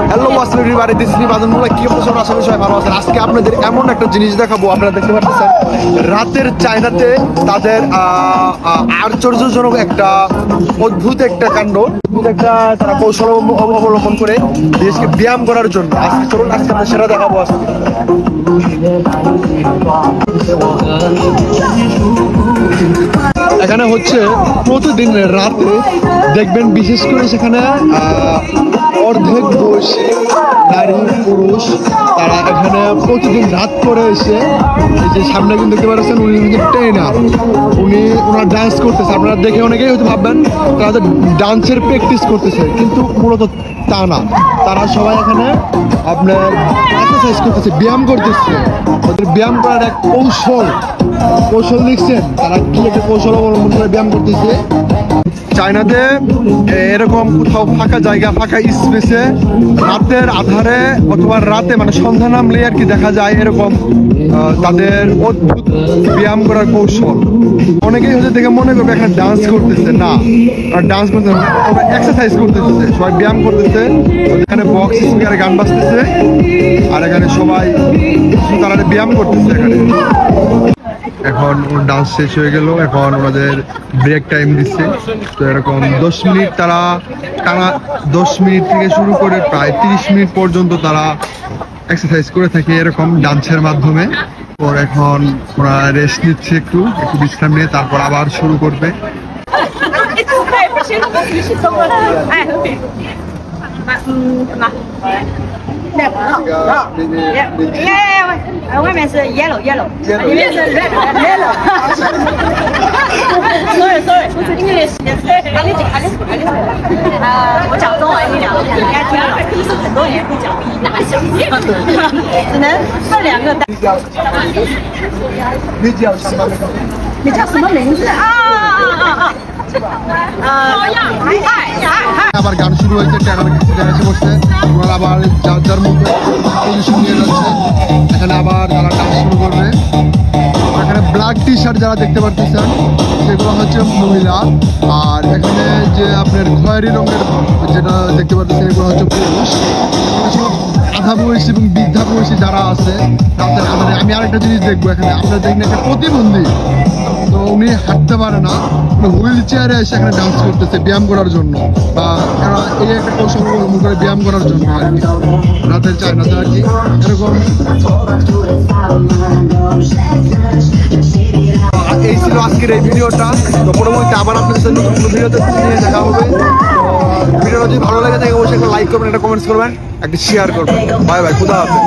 Hello ওয়াসলির বাড়ি দিসনি বাদনমূলা কি অবস্থা আশা করি সবাই ভালো আছেন। আজকে আপনাদের এমন একটা জিনিস দেখাবো, আপনারা দেখতে পাচ্ছেন রাতের চায়নাতে তাদের আশ্চর্যজনক একটা অদ্ভুত একটা কাণ্ড, অদ্ভুত একটা তারা কৌশল অবলম্বন করে দেশকে ব্যায়াম করার জন্য। আজকে চলুন আজকে আমরা সেটা দেখাবো। আজকে এখানে হচ্ছে প্রতিদিন রাতে দেখবেন, বিশেষ করে সেখানে অর্ধেক বয়সী নারী পুরুষ তারা এখানে প্রতিদিন রাত করে এসে, এই যে সামনে কিন্তু দেখতে পাচ্ছেন উনি কিন্তু ট্রেনার, ওনার ডান্স করতেছে। আপনারা দেখে অনেকেই হয়তো ভাববেন তারা ডান্সের প্র্যাকটিস করতেছে, কিন্তু মূলত তা না। তারা সবাই এখানে আপনার এক্সারসাইজ করতেছে, ব্যায়াম করতেছে। ওদের ব্যায়াম করার এক কৌশল দেখছেন, তারা কি একটা কৌশল অবলম্বন করে ব্যায়াম করতেছে। চায়নাতে এরকম কোথাও ফাঁকা জায়গা, ফাঁকা স্পেসে রাতের আধারে অথবা রাতে মানে সন্ধ্যা নামলে আর কি দেখা যায় এরকম তাদের অদ্ভুত ব্যায়াম করার কৌশল। অনেকেই হয়তো দেখে মনে করবে এখানে ডান্স করতেছে, না ডান্স করতেছে না, ওরা এক্সারসাইজ করতেছে, সবাই ব্যায়াম করতেছে। এখানে বক্স স্পিকারে গান বাজতেছে আর এখানে সবাই তারা ব্যায়াম করতেছে। এখানে এখন ডান্স শেষ হয়ে গেল, এখন ওনাদের ব্রেক টাইম দিচ্ছে। তো এরকম 10 মিনিট তারা টানা, 10 মিনিট থেকে শুরু করে প্রায় 30 মিনিট পর্যন্ত তারা এক্সারসাইজ করে থাকে এরকম ডান্সের মাধ্যমে। ওর এখন ওরা রেস্ট নিচ্ছে, একটু বিশ্রাম নিয়ে তারপর আবার শুরু করবে।外面是 yellow， 里面是 red。Sorry， English。我讲中文一点，应该听得懂。很多人会讲，哪想只能分2个单。你叫什么名字啊？আবার গান শুরু হয়েছে, এসে বসছে, ওরা আবার যার মতো পজিশন নিয়ে যাচ্ছে। এখানে আবার তারা ডান্স শুরু করবে। এখানে ব্ল্যাক টি শার্ট যারা দেখতে পাচ্ছেন সেগুলো হচ্ছে মহিলা, আর এখানে যে আপনার খয়েরি রঙের যেটা দেখতে পাচ্ছেন এগুলো হচ্ছে পুরুষ। আধা বয়সী এবং বৃদ্ধা বয়সী যারা আছে তাদের আধারে। আমি আরেকটা জিনিস দেখবো, এখানে আপনারা দেখবেন একটা প্রতিবন্ধী, তো উনি হাঁটতে পারে না, হুইল চেয়ারে এসে এখানে ডান্স করতেছে ব্যায়াম করার জন্য, বা এই একটা কৌশল অবলম্বন করে ব্যায়াম করার জন্য আর কি রাতের চায়নাতে আর কি এরকম। এই ছিল আজকের এই ভিডিওটা। তো পরবর্তীতে আবার আপনাদের সাথে নতুন ভিডিওতে নিয়ে দেখা হবে। ভিডিওটা যদি ভালো লাগে থাকে অবশ্যই একটা লাইক করবেন, একটা কমেন্টস করবেন, একটা শেয়ার করবেন। বাই বাই, খুদা হাফেজ।